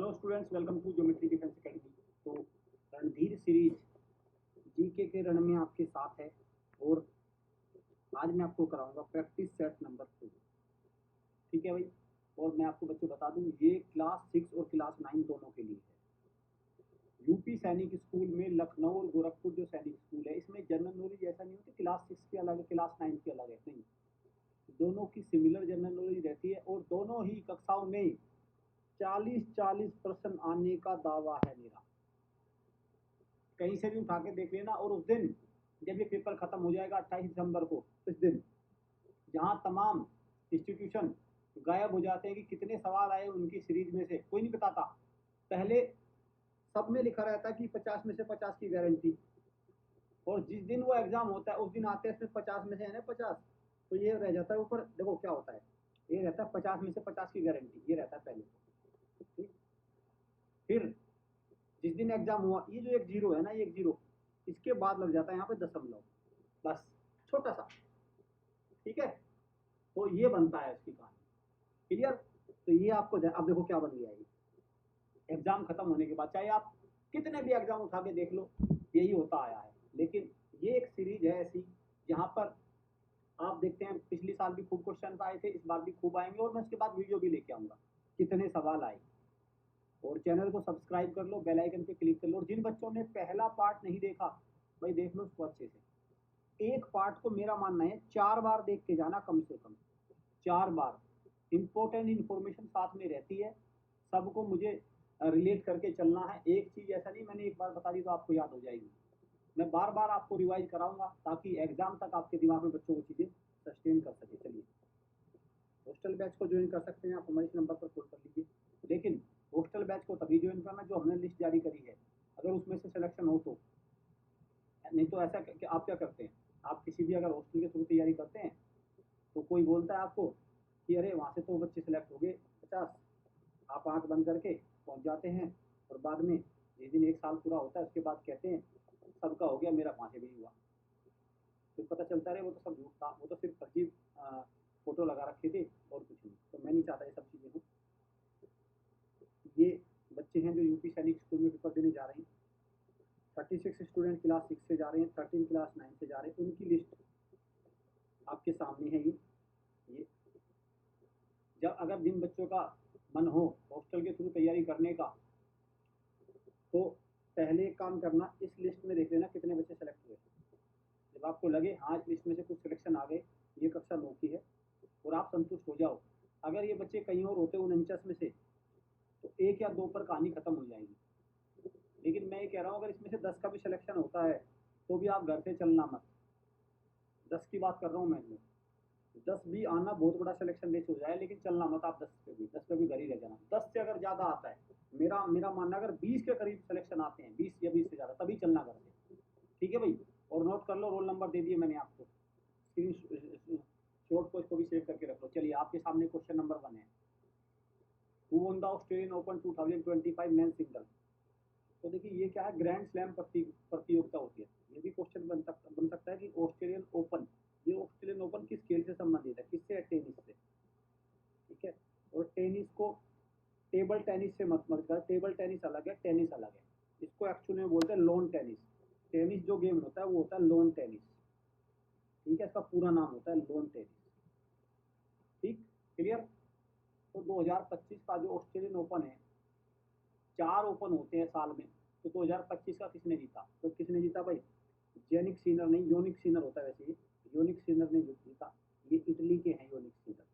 Hello students, welcome to geometry defence academy. तो Randhir series GK के रण में आपके साथ है और आज मैं आपको कराऊंगा प्रैक्टिस सेट नंबर 2। ठीक है भाई। और मैं आपको बच्चों बता दूं, ये क्लास 6 और क्लास 9 दोनों के लिए है। यूपी सैनिक स्कूल में लखनऊ और गोरखपुर जो सैनिक स्कूल है, इसमें जनरल नॉलेज ऐसा नहीं होती क्लास 6 की अलग है क्लास 9 की अलग है, नहीं, दोनों की सिमिलर जनरल नॉलेज रहती है और दोनों ही कक्षाओं में 40-40 प्रश्न आने का दावा है मेरा। कहीं से भी उठा के देख लेना। और उस दिन जब ये पेपर खत्म हो जाएगा 28 दिसंबर को, इस दिन जहां तमाम इंस्टीट्यूशन गायब हो जाते हैं कि कितने सवाल आए उनकी सीरीज में से, कोई नहीं बताता। पहले सब में लिखा रहता है कि 50 में से 50 की गारंटी, और जिस दिन वो एग्जाम होता है उस दिन आते हैं इसमें 50 में से है ना 50, तो ये रह जाता है ऊपर। देखो क्या होता है, ये रहता है 50 में से 50 की गारंटी, ये रहता है पहले। ठीक। फिर जिस दिन एग्जाम हुआ, ये जो एक जीरो है ना, ये एक जीरो, इसके बाद लग जाता है यहाँ पे दशमलव, बस छोटा सा। ठीक है, तो ये बनता है इसकी कहानी। क्लियर। तो ये आपको अब देखो क्या बन गया है। एग्जाम खत्म होने के बाद चाहे आप कितने भी एग्जाम उठा के देख लो, यही होता आया है। लेकिन ये एक सीरीज है ऐसी जहां पर आप देखते हैं पिछले साल भी खूब क्वेश्चन आए थे, इस बार भी खूब आएंगे, और मैं उसके बाद वीडियो भी लेके आऊंगा कितने सवाल आए। और चैनल को सब्सक्राइब कर लो, बेल आइकन पे क्लिक कर लो। और जिन बच्चों ने पहला पार्ट नहीं देखा, भाई देख लो उसको अच्छे से। एक पार्ट को मेरा मानना है 4 बार देख के जाना, कम से कम 4 बार। इंपॉर्टेंट इंफॉर्मेशन साथ में रहती है, सबको मुझे रिलेट करके चलना है। एक चीज ऐसा नहीं मैंने एक बार बता दी तो आपको याद हो जाएगी, मैं बार बार आपको रिवाइज कराऊंगा ताकि एग्जाम तक आपके दिमाग में बच्चों को चीजें सस्टेन कर सके। चलिए, हॉस्टल बैच को ज्वाइन कर सकते हैं आप, हमारे इस नंबर पर कॉल कर लीजिए। लेकिन हॉस्टल बैच को तभी ज्वाइन करना जो हमने लिस्ट जारी करी है, अगर उसमें से सिलेक्शन हो तो। नहीं तो ऐसा कि आप क्या करते हैं, आप किसी भी अगर हॉस्टल के थ्रू तैयारी करते हैं तो कोई बोलता है आपको कि अरे वहाँ से तो बच्चे सिलेक्ट हो गए 50, आप आंख बंद करके पहुँच जाते हैं, और बाद में जिस दिन 1 साल पूरा होता है उसके बाद कहते हैं सबका हो गया, मेरा वहाँ से भी नहीं हुआ। फिर पता चलता है वो तो सब झूठ था, वो तो सिर्फ फर्जी फोटो लगा रखे थे और कुछ नहीं। तो मैं नहीं चाहता ये सब चीज़ें हो। ये बच्चे हैं जो यूपी सैनिक स्कूल में पेपर देने जा रहे हैं। 36 स्टूडेंट क्लास 6 से जा रहे हैं, 13 क्लास 9 से जा रहे हैं। उनकी लिस्ट आपके सामने है। ये जब अगर जिन बच्चों का मन हो हॉस्टल के थ्रू तैयारी करने का, तो पहले एक काम करना, इस लिस्ट में देख लेना कितने बच्चे सेलेक्ट हुए। जब आपको लगे हाँ इस लिस्ट में से कुछ सिलेक्शन आ गए, ये कक्षा 9 की है, और आप संतुष्ट हो जाओ, अगर ये बच्चे कहीं और होते 49 में से, तो 1 या 2 पर कहानी खत्म हो जाएगी। लेकिन मैं ये कह रहा हूँ अगर इसमें से 10 का भी सिलेक्शन होता है तो भी आप घर से चलना मत। 10 की बात कर रहा हूँ मैं, 10 भी आना बहुत बड़ा सिलेक्शन रेस हो जाए, लेकिन चलना मत आप 10 पे भी घर ही रह जाना। 10 से अगर ज्यादा आता है, मेरा मेरा मानना अगर 20 के करीब सिलेक्शन आते हैं, 20 या 20 से ज्यादा, तभी चलना घर से। ठीक है भाई। और नोट कर लो, रोल नंबर दे दिए मैंने आपको, स्क्रीन शॉट को इसको भी सेव करके रख लो। चलिए, आपके सामने क्वेश्चन नंबर 1 है, who won the Australian open 2025 men single. तो देखिए ये क्या है, ग्रैंड स्लैम प्रतियोगिता होती है। ये भी क्वेश्चन बन सकता है कि ऑस्ट्रेलियन ओपन, ये ऑस्ट्रेलियन ओपन किस खेल से संबंधित है, किससे है, टेनिस से। ठीक है। और टेनिस को टेबल टेनिस से मत कर, टेबल टेनिस अलग है, टेनिस अलग है। इसको एक्चुअली में बोलते हैं लॉन टेनिस। टेनिस जो गेम होता है वो होता है लॉन टेनिस। ठीक है, इसका पूरा नाम होता है लॉन टेनिस। ठीक, क्लियर। तो 2025 का जो ऑस्ट्रेलियन ओपन है, 4 ओपन होते हैं साल में, तो 2025 का किसने जीता, तो किसने जीता भाई, जेनिक सीनर नहीं, योनिक सीनर होता है वैसे, ये योनिक सीनर ने जीता। ये इटली के हैं योनिक सीनर।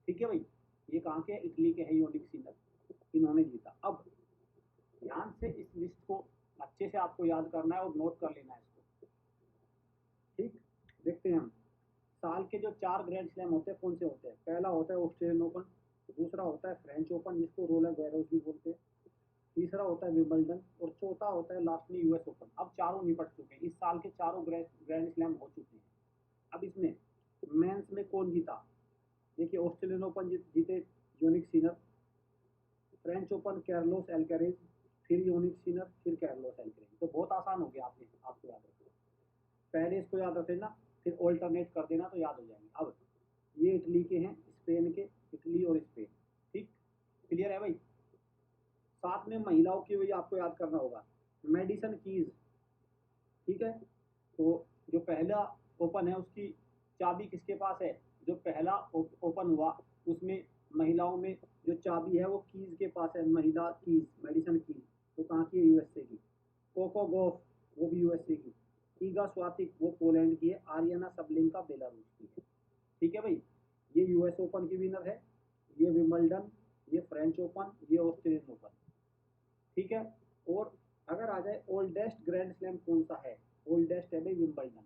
ठीक है भाई, ये कहाँ के हैं, इटली के हैं योनिक सीनर, इन्होंने जीता। अब ध्यान से इस लिस्ट को अच्छे से आपको याद करना है और नोट कर लेना है इसको। ठीक, देखते हैं हम साल के जो 4 ग्रैंड स्लैम होते हैं कौन से होते हैं। पहला होता है ऑस्ट्रेलियन ओपन, दूसरा होता है फ्रेंच ओपन जिसको रोलर गैरोस भी बोलते हैं, तीसरा होता है विंबलडन, और चौथा होता है लास्ट में यूएस ओपन। अब चारों निपट चुके हैं, इस साल के चारों ग्रैंड स्लैम हो चुके हैं। अब इसमें मेंस में कौन जीता, देखिए ऑस्ट्रेलियन ओपन जीते योनिक सीनर, फ्रेंच ओपन कैर्लोस एल्केरेज, फिर योनिक सीनर, फिर कैर्लोस एल्केरेज। तो बहुत आसान हो गया, आपको याद रखना, पहले इसको याद रख लेना, फिर ऑल्टरनेट कर देना तो याद हो जाएंगे। अब ये इटली के हैं, स्पेन के, इटली और स्पेन। ठीक, क्लियर है भाई। में महिलाओं की वही आपको याद करना होगा, मेडिसन कीज, ठीक है। तो जो पहला ओपन है उसकी चाबी किसके पास है, जो पहला ओपन हुआ उसमें महिलाओं में जो चाबी है वो कीज के पास है, महिला कीज, मेडिसन कीज, तो कहाँ की है, यूएसए की। कोको गोफ वो भी यूएसए की, ईगा स्वातिक वो पोलैंड की है, आरियाना सबलिंका बेलारूस की है, ठीक है भाई। ये यूएस ओपन की विनर है, ये विंबलडन, ये फ्रेंच ओपन, ये ऑस्ट्रेलियन ओपन, ठीक है। और अगर आ जाए ओल्डेस्ट ग्रैंड स्लैम कौन सा है, ओल्डेस्ट है भाई विंबलडन,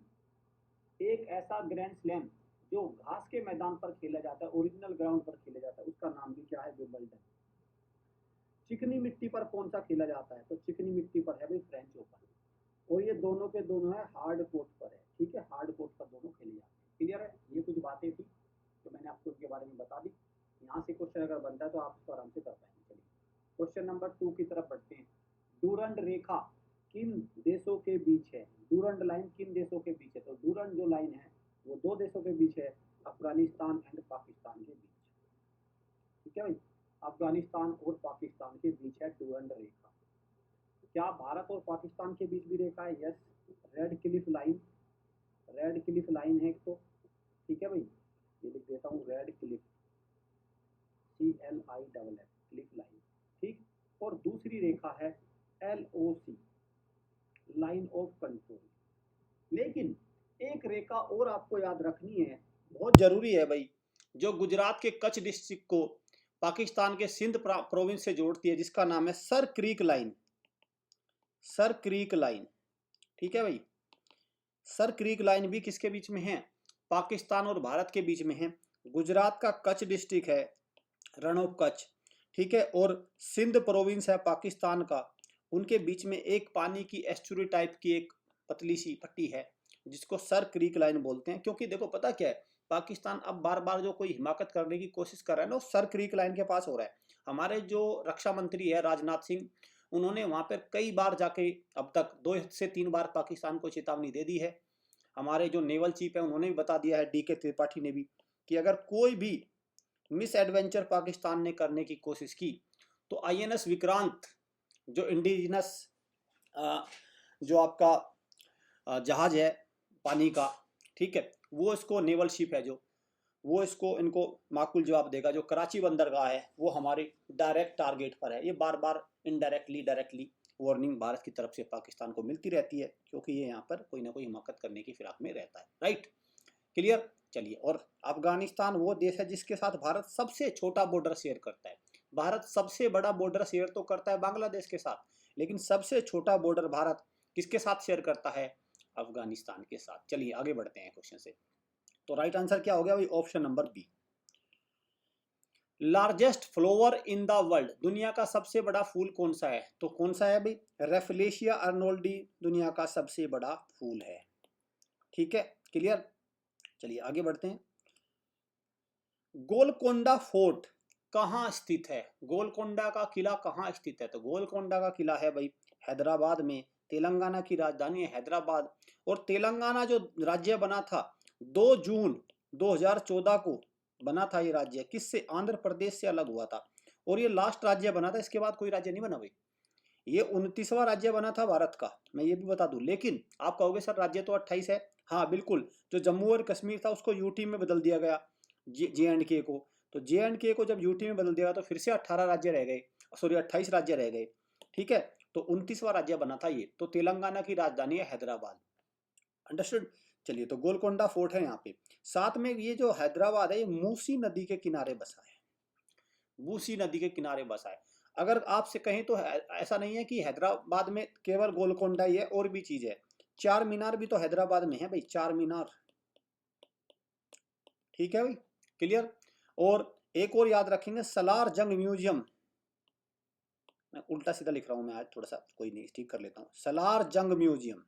एक ऐसा ग्रैंड स्लैम जो घास के मैदान पर खेला जाता है, ओरिजिनल ग्राउंड पर खेला जाता है, उसका नाम भी क्या है, विंबलडन। चिकनी मिट्टी पर कौन सा खेला जाता है, तो चिकनी मिट्टी पर है भाई फ्रेंच ओपन, और ये दोनों के दोनों है हार्ड कोर्ट पर है, ठीक है, हार्ड कोर्ट पर दोनों खेले जाते हैं, क्लियर है। ये कुछ बातें थी जो मैंने आपको इसके बारे में बता दी। यहाँ से क्वेश्चन अगर बनता है तो आप इसको आराम से कर पाएंगे। चलिए क्वेश्चन नंबर 2 की तरफ बढ़ते हैं। डूरंड रेखा किन देशों के बीच है, डूरंड लाइन किन देशों के बीच है, तो डूरंड जो लाइन है वो दो देशों के बीच है, अफगानिस्तान एंड पाकिस्तान के बीच, ठीक है भाई, अफगानिस्तान और पाकिस्तान के बीच है डूरंड रेखा। क्या भारत और पाकिस्तान के बीच भी रेखा है, yes, red Cliff line, red Cliff line है एक तो, ठीक है भाई, ये लिख देता हूँ red Cliff, CLIFF, Cliff line, ठीक। और दूसरी रेखा है LOC, लाइन ऑफ कंट्रोल। लेकिन एक रेखा और आपको याद रखनी है, बहुत जरूरी है भाई, जो गुजरात के कच्छ डिस्ट्रिक्ट को पाकिस्तान के सिंध प्रोविंस से जोड़ती है, जिसका नाम है sir creek line, sir creek line, ठीक है भाई। सर क्रीक लाइन भी किसके बीच में है, पाकिस्तान और भारत के बीच में है। गुजरात का कच्छ डिस्ट्रिक्ट है, रण ऑफ कच्छ, ठीक है, और सिंध प्रोविंस है पाकिस्तान का, उनके बीच में एक पानी की एस्चुरी टाइप की एक पतली सी पट्टी है जिसको सर क्रीक लाइन बोलते हैं। क्योंकि देखो पता क्या है, पाकिस्तान अब बार बार जो कोई हिमाकत करने की कोशिश कर रहा है ना, सर क्रीक लाइन के पास हो रहा है। हमारे जो रक्षा मंत्री है राजनाथ सिंह, उन्होंने वहां पर कई बार जाके अब तक 2 से 3 बार पाकिस्तान को चेतावनी दे दी है। हमारे जो नेवल चीफ है उन्होंने भी बता दिया है, DK त्रिपाठी ने भी, कि अगर कोई भी मिस एडवेंचर पाकिस्तान ने करने की कोशिश की तो INS विक्रांत, जो इंडिजिनस जो आपका जहाज है पानी का, ठीक है, वो इसको नेवल शिप है जो, वो इसको इनको माकूल जवाब देगा। जो कराची बंदरगाह है वो हमारे डायरेक्ट टारगेट पर है। ये बार बार इनडायरेक्टली डायरेक्टली वार्निंग भारत की तरफ से पाकिस्तान को मिलती रहती है, क्योंकि ये यहाँ पर कोई ना कोई हिमाकत करने की फिराक में रहता है, राइट, क्लियर। चलिए, और अफगानिस्तान वो देश है जिसके साथ भारत सबसे छोटा बॉर्डर शेयर करता है। भारत सबसे बड़ा बॉर्डर शेयर तो करता है बांग्लादेश के साथ, लेकिन सबसे छोटा बॉर्डर भारत किसके साथ शेयर करता है, अफगानिस्तान के साथ। चलिए आगे बढ़ते हैं क्वेश्चन से। तो राइट आंसर क्या हो गया भाई, option number B. Largest flower in the world, दुनिया का सबसे बड़ा फूल कौन सा है, तो कौन सा है भाई, रेफलेशिया अर्नोल्डी दुनिया का सबसे बड़ा फूल है, ठीक है, क्लियर। चलिए आगे बढ़ते हैं। गोलकोंडा फोर्ट कहाँ स्थित है, गोलकोंडा का किला कहाँ स्थित है, तो गोलकोंडा का किला है भाई हैदराबाद में, तेलंगाना की राजधानी है हैदराबाद। और तेलंगाना जो राज्य बना था 2 जून 2014 को बना था, ये राज्य किससे, आंध्र प्रदेश से अलग हुआ था, और ये लास्ट राज्य बना था, इसके बाद कोई राज्य नहीं बना भाई। ये 29वां राज्य बना था भारत का, मैं ये भी बता दूं। लेकिन आप कहोगे सर राज्य तो 28 है, हाँ बिल्कुल, जो जम्मू और कश्मीर था उसको यूटी में बदल दिया गया, JNK को, तो JNK को जब यूटी में बदल दिया तो फिर से 18 राज्य रह गए, सॉरी 28 राज्य रह गए, ठीक है। तो 29वां राज्य बना था ये। तो तेलंगाना की राजधानी है हैदराबाद, अंडरस्टूड। चलिए, तो गोलकोंडा फोर्ट है यहाँ पे। साथ में ये जो हैदराबाद है ये मूसी नदी के किनारे बसा है, मूसी नदी के किनारे बसा है। अगर आपसे कहें तो ऐसा नहीं है कि हैदराबाद में केवल गोलकोंडा ही है, और भी चीज है। चार मीनार भी तो हैदराबाद में है भाई, चार मीनार, ठीक है भाई, क्लियर। और एक और याद रखेंगे, सलार जंग म्यूजियम, मैं उल्टा सीधा लिख रहा हूं मैं आज थोड़ा सा, कोई नहीं ठीक कर लेता हूं। सलार जंग म्यूजियम,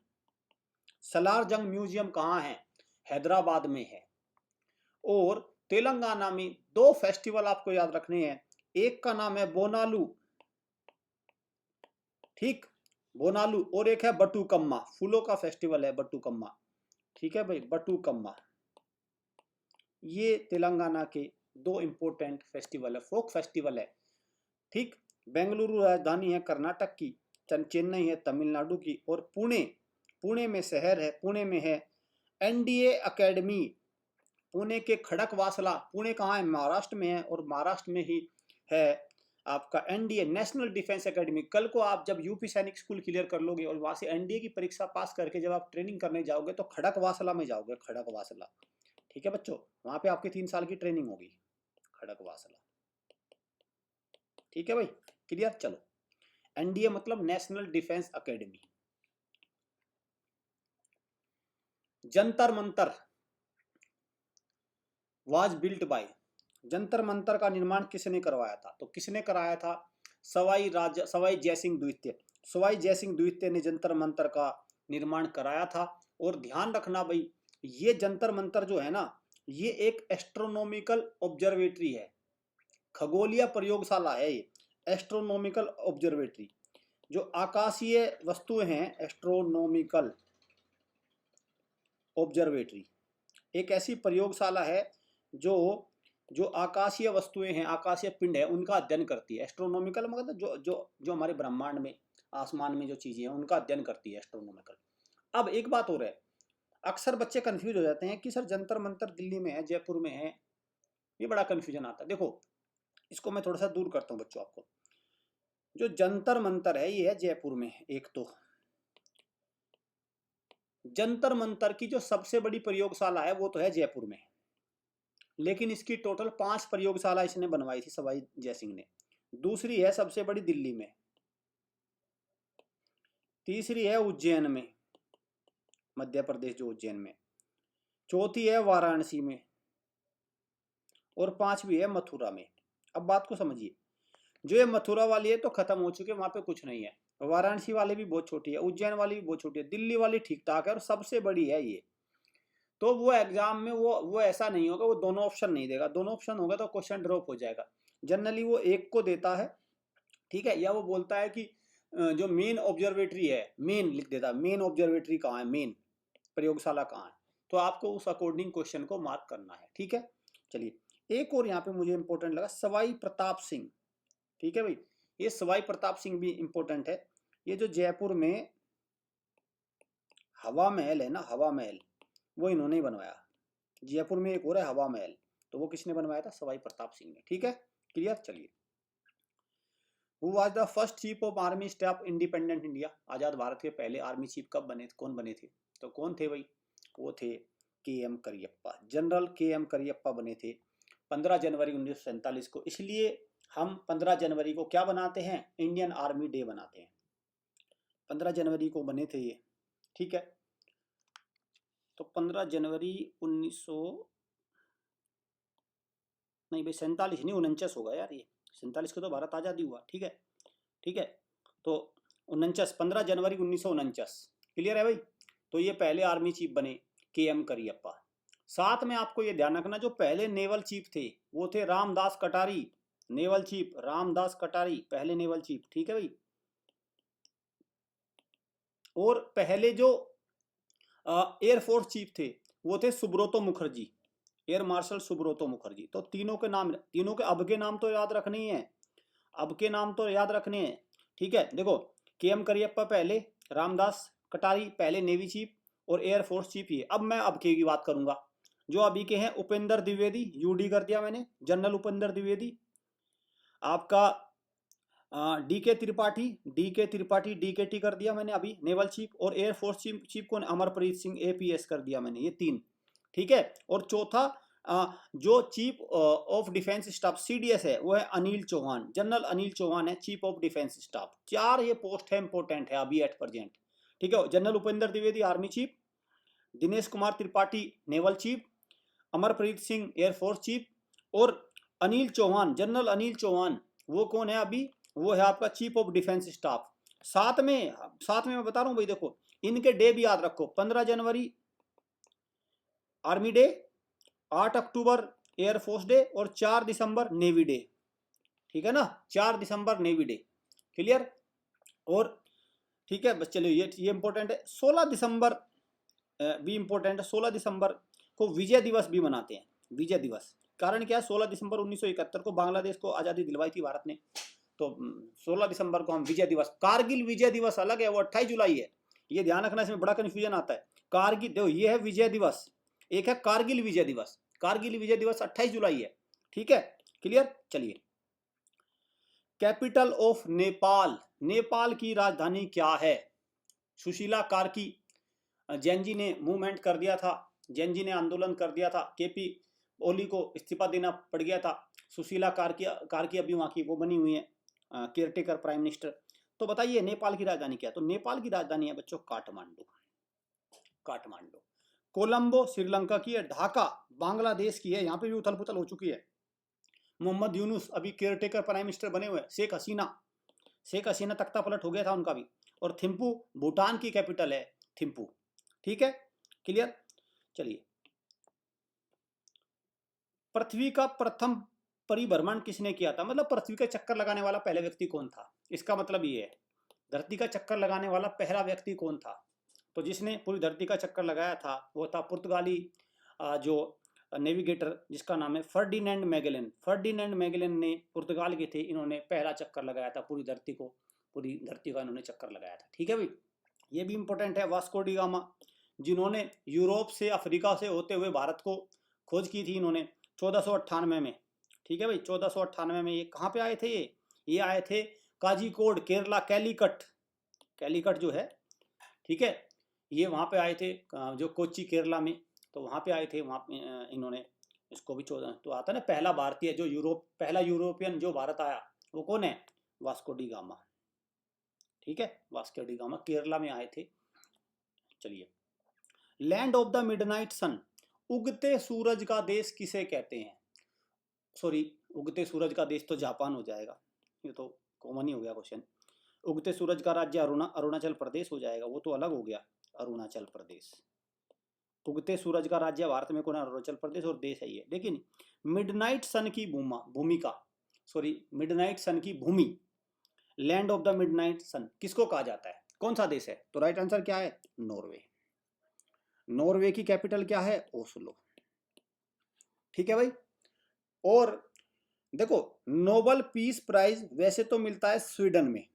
सलार जंग म्यूजियम कहाँ है, हैदराबाद में है। और तेलंगाना में 2 फेस्टिवल आपको याद रखने हैं, एक का नाम है बोनालू, ठीक, बोनालू, और एक है बटुकम्मा, फूलों का फेस्टिवल है बटुकम्मा, ठीक है भाई, बटुकम्मा। ये तेलंगाना के 2 इंपोर्टेंट फेस्टिवल है, फोक फेस्टिवल है, ठीक। बेंगलुरु राजधानी है कर्नाटक की, चेन्नई है तमिलनाडु की, और पुणे, पुणे में शहर है, पुणे में है एनडीए एकेडमी। पुणे के खड़कवासला, पुणे कहाँ है, महाराष्ट्र में है, और महाराष्ट्र में ही है आपका एनडीए नेशनल डिफेंस एकेडमी। कल को आप जब यूपी सैनिक स्कूल क्लियर कर लोगे और वहां से एनडीए की परीक्षा पास करके जब आप ट्रेनिंग करने जाओगे तो खड़कवासला में जाओगे, खड़कवासला। ठीक है बच्चों, वहां पे आपकी 3 साल की ट्रेनिंग होगी, खड़कवासला। ठीक है भाई, क्लियर। चलो, एनडीए मतलब national defence academy. Jantar Mantar was built by, Jantar Mantar का निर्माण किसने करवाया था? तो किसने कराया था? सवाई जयसिंह द्वितीय। सवाई जयसिंह द्वितीय ने जंतर मंतर का निर्माण कराया था। और ध्यान रखना भाई, ये जंतर मंतर जो है ना, ये एक एस्ट्रोनॉमिकल ऑब्जर्वेटरी है, खगोलीय प्रयोगशाला है ये, एस्ट्रोनॉमिकल ऑब्जर्वेटरी। जो आकाशीय वस्तुएं हैं, एस्ट्रोनॉमिकल ऑब्जर्वेटरी एक ऐसी प्रयोगशाला है जो जो आकाशीय वस्तुएं हैं, आकाशीय पिंड है, उनका अध्ययन करती है। एस्ट्रोनॉमिकल मतलब जो जो जो हमारे ब्रह्मांड में, आसमान में जो चीजें हैं उनका अध्ययन करती है, एस्ट्रोनॉमिकल। अब एक बात हो रहा है, अक्सर बच्चे कंफ्यूज हो जाते हैं कि सर जंतर मंतर दिल्ली में है, जयपुर में है, ये बड़ा कंफ्यूजन आता है। देखो, इसको मैं थोड़ा सा दूर करता हूँ बच्चों आपको। जो जंतर मंतर है ये है जयपुर में। एक तो जंतर मंतर की जो सबसे बड़ी प्रयोगशाला है वो तो है जयपुर में, लेकिन इसकी टोटल 5 प्रयोगशाला इसने बनवाई थी सवाई जयसिंह ने। दूसरी है सबसे बड़ी दिल्ली में, तीसरी है उज्जैन में, मध्य प्रदेश जो उज्जैन में, चौथी है वाराणसी में, और 5वीं है मथुरा में। अब बात को समझिए, जो ये मथुरा वाली है तो खत्म हो चुके, वहां पे कुछ नहीं है। वाराणसी वाली भी बहुत छोटी है, उज्जैन वाली भी बहुत छोटी है, दिल्ली वाली ठीक ठाक है, और सबसे बड़ी है ये। तो वो एग्जाम में वो ऐसा नहीं होगा, वो दोनों ऑप्शन नहीं देगा। दोनों ऑप्शन होगा तो क्वेश्चन ड्रॉप हो जाएगा। जनरली वो एक को देता है, ठीक है, या वो बोलता है कि जो मेन ऑब्जर्वेटरी है, मेन लिख देता है, मेन ऑब्जर्वेटरी कहाँ है, मेन प्रयोगशाला कहाँ है। तो आपको उस अकॉर्डिंग क्वेश्चन को मार्क करना है। ठीक है, चलिए एक और यहाँ पे मुझे इंपॉर्टेंट लगा, सवाई प्रताप सिंह। ठीक है भाई, ये सवाई प्रताप सिंह भी इंपॉर्टेंट है। ये जो जयपुर में हवा महल है ना, हवा महल, वो इन्होंने ही बनवाया। जयपुर में एक और है हवा महल, तो वो किसने बनवाया था? सवाई प्रताप सिंह ने। ठीक है, क्लियर। चलिए, who was the first chief of army staff independent India? आजाद भारत के पहले आर्मी चीफ कब बने, कौन बने थे? तो कौन थे भाई? वो थे KM. Cariappa, general KM. Cariappa बने थे 15 जनवरी 1947 को। इसलिए हम 15 जनवरी को क्या बनाते हैं? इंडियन आर्मी डे बनाते हैं। 15 जनवरी को बने थे ये। ठीक है, तो 15 जनवरी 1900 नहीं भाई, 47 नहीं, 49 होगा यार, ये 47 को तो भारत आज़ादी हुआ। ठीक है, ठीक है, तो 49, 15 जनवरी 1949। क्लियर है भाई? तो ये पहले आर्मी चीफ बने के.एम. करियप्पा। साथ में आपको ये ध्यान रखना, जो पहले नेवल चीफ थे वो थे रामदास कटारी। नेवल चीफ रामदास कटारी, पहले नेवल चीफ। ठीक है भाई, और पहले जो एयरफोर्स चीफ थे वो थे सुब्रतो मुखर्जी, एयर मार्शल सुब्रतो मुखर्जी। तो तीनों के नाम, तीनों के अब के नाम तो याद रखने ही है, अब के नाम तो याद रखने हैं। ठीक है, देखो, के.एम. करियप्पा पहले, रामदास कटारी पहले नेवी चीफ और एयरफोर्स चीफ ही है। अब मैं अब के की बात करूंगा। जो अभी के हैं, उपेंद्र द्विवेदी, यूडी कर दिया मैंने, जनरल उपेंद्र द्विवेदी। आपका डी.के. त्रिपाठी, डी.के.टी कर दिया मैंने अभी, नेवल चीफ। और एयरफोर्स चीफ को अमरप्रीत सिंह एपीएस कर दिया मैंने, ये 3। ठीक है, और चौथा जो chief of defence staff CDS है वो है अनिल चौहान, जनरल अनिल चौहान है चीफ ऑफ डिफेंस स्टाफ। 4 ये पोस्ट है, इंपॉर्टेंट है अभी एट प्रेजेंट। ठीक है, general Upendra Dwivedi army chief, Dinesh Kumar Tripathi naval chief, Amarpreet Singh air force chief, और अनिल चौहान, जनरल अनिल चौहान, वो कौन है अभी? वो है आपका चीफ ऑफ डिफेंस स्टाफ। साथ में मैं बता रहा हूँ भाई, देखो इनके डे भी याद रखो। 15 जनवरी आर्मी डे, 8 अक्टूबर एयरफोर्स डे, और 4 दिसंबर नेवी डे। ठीक है ना, 4 दिसंबर नेवी डे। क्लियर? और ठीक है बस, चलो ये इंपॉर्टेंट है। 16 दिसंबर भी इंपॉर्टेंट है। 16 दिसंबर को विजय दिवस भी मनाते हैं, विजय दिवस। कारण क्या है? 16 दिसंबर 1971 को बांग्लादेश को आज़ादी दिलवाई थी भारत ने। तो 16 दिसंबर को हम विजय दिवस, कारगिल विजय दिवस अलग है, वो 28 जुलाई है, ये ध्यान रखना, इसमें बड़ा कंफ्यूजन आता है। कारगिल देखो ये है विजय दिवस, एक है कारगिल विजय दिवस, कारगिल विजय दिवस 28 जुलाई है, ठीक है, क्लियर। चलिए, कैपिटल ऑफ नेपाल, नेपाल की राजधानी क्या है? सुशीला कार्की, जैन जी ने मूवमेंट कर दिया था, जैन जी ने आंदोलन कर दिया था, केपी ओली को इस्तीफा देना पड़ गया था, सुशीला कार्की अभी वहाँ की वो बनी हुई है केयरटेकर प्राइम मिनिस्टर। तो बताइए नेपाल की राजधानी क्या है? तो नेपाल की राजधानी है बच्चों काठमांडू, काठमांडू। कोलंबो श्रीलंका की है, ढाका बांग्लादेश की है, यहाँ पे भी उथल पुथल हो चुकी है। मोहम्मद यूनुस अभी केयरटेकर प्राइम मिनिस्टर बने हुए हैं, शेख हसीना तख्ता पलट हो गया था उनका भी। और थिम्पू भूटान की कैपिटल है, थिम्पू, ठीक है, क्लियर। चलिए, पृथ्वी का प्रथम परिभ्रमण किसने किया था? मतलब पृथ्वी का चक्कर लगाने वाला पहला व्यक्ति कौन था? इसका मतलब ये है, धरती का चक्कर लगाने वाला पहला व्यक्ति कौन था? तो जिसने पूरी धरती का चक्कर लगाया था वो था पुर्तगाली जो नेविगेटर, जिसका नाम है फर्डिनेंड मैगेलन। फर्डिनेंड मैगेलन ने, पुर्तगाल के थे, इन्होंने पहला चक्कर लगाया था पूरी धरती को, पूरी धरती का इन्होंने चक्कर लगाया था, ठीक है भाई, ये भी इंपॉर्टेंट है। वास्को डी गामा, जिन्होंने यूरोप से अफ्रीका से होते हुए भारत को खोज की थी, इन्होंने 1498 में, ठीक है भाई, 1498 में ये कहाँ पे आए थे? ये आए थे काजीकोड, केरला, कैलीकट, कैलीकट जो है, ठीक है, ये वहाँ पे आए थे जो कोच्चि केरला में, तो वहाँ पे आए थे, वहाँ इन्होंने इसको भी 14, तो आता है ना पहला भारतीय जो पहला यूरोपियन जो भारत आया वो कौन है? वास्को डी गामा, ठीक है, वास्को डी गामा केरला में आए थे। चलिए, लैंड ऑफ द मिडनाइट सन, उगते सूरज का देश किसे कहते हैं? सॉरी, उगते सूरज का देश तो जापान हो जाएगा, ये तो कॉमन ही हो गया क्वेश्चन। उगते सूरज का राज्य अरुणाचल प्रदेश हो जाएगा, वो तो अलग हो गया, अरुणाचल प्रदेश। उगते सूरज का राज्य भारत में कौन है? अरुणाचल प्रदेश, और देश है ये। लेकिन मिडनाइट सन की मिडनाइट सन की भूमि, लैंड ऑफ द मिडनाइट सन किसको कहा जाता है? कौन सा देश है? तो राइट आंसर क्या है? नॉर्वे। नॉर्वे की कैपिटल क्या है? ओस्लो, ठीक है भाई। और देखो, नोबल पीस प्राइज वैसे तो मिलता है स्वीडन में,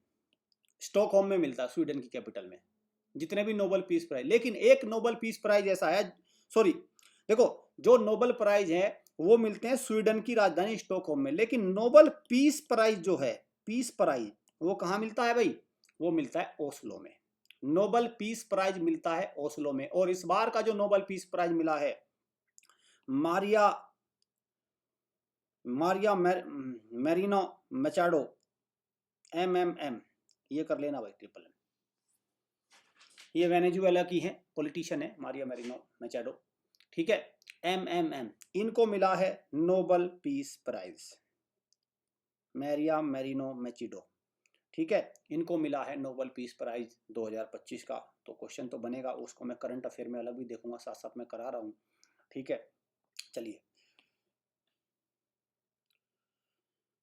स्टॉकहोम में मिलता है, स्वीडन की कैपिटल में, जितने भी नोबल पीस प्राइज। लेकिन एक नोबल पीस प्राइज ऐसा है, सॉरी देखो, जो नोबल प्राइज है वो मिलते हैं स्वीडन की राजधानी स्टॉकहोम में, लेकिन नोबल पीस प्राइज जो है, पीस प्राइज, वो कहाँ मिलता है भाई? वो मिलता है ओस्लो में। नोबल पीस प्राइज मिलता है ओस्लो में। और इस बार का जो नोबल पीस प्राइज मिला है मारिया मेरिनो मचाडो, MMM, ये कर लेना भाई, ट्रिपल M। ये वेनेजुएला की है, पॉलिटिशियन है, मारिया मेरिनो मचाडो, ठीक है, MMM, इनको मिला है Nobel peace prize, Maria Merino Machado, ठीक है, इनको मिला है नोबल पीस प्राइज 2025 का। तो क्वेश्चन तो बनेगा, उसको मैं करंट अफेयर में अलग भी देखूंगा, साथ साथ मैं करा रहा हूँ, ठीक है। चलिए,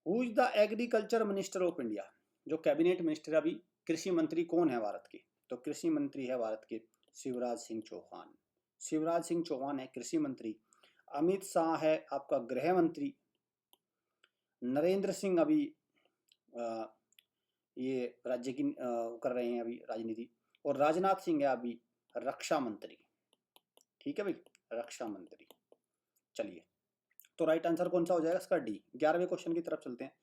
who is the agriculture minister of India? जो कैबिनेट मिनिस्टर, अभी कृषि मंत्री कौन है भारत के? तो कृषि मंत्री है भारत के शिवराज सिंह चौहान। शिवराज सिंह चौहान है कृषि मंत्री। अमित शाह है आपका गृह मंत्री। नरेंद्र सिंह अभी ये राज्य की कर रहे हैं अभी राजनीति। और राजनाथ सिंह है अभी रक्षा मंत्री, ठीक है भाई, रक्षा मंत्री। चलिए, तो राइट आंसर कौन सा हो जाएगा इसका? डी। 11वें क्वेश्चन की तरफ चलते हैं।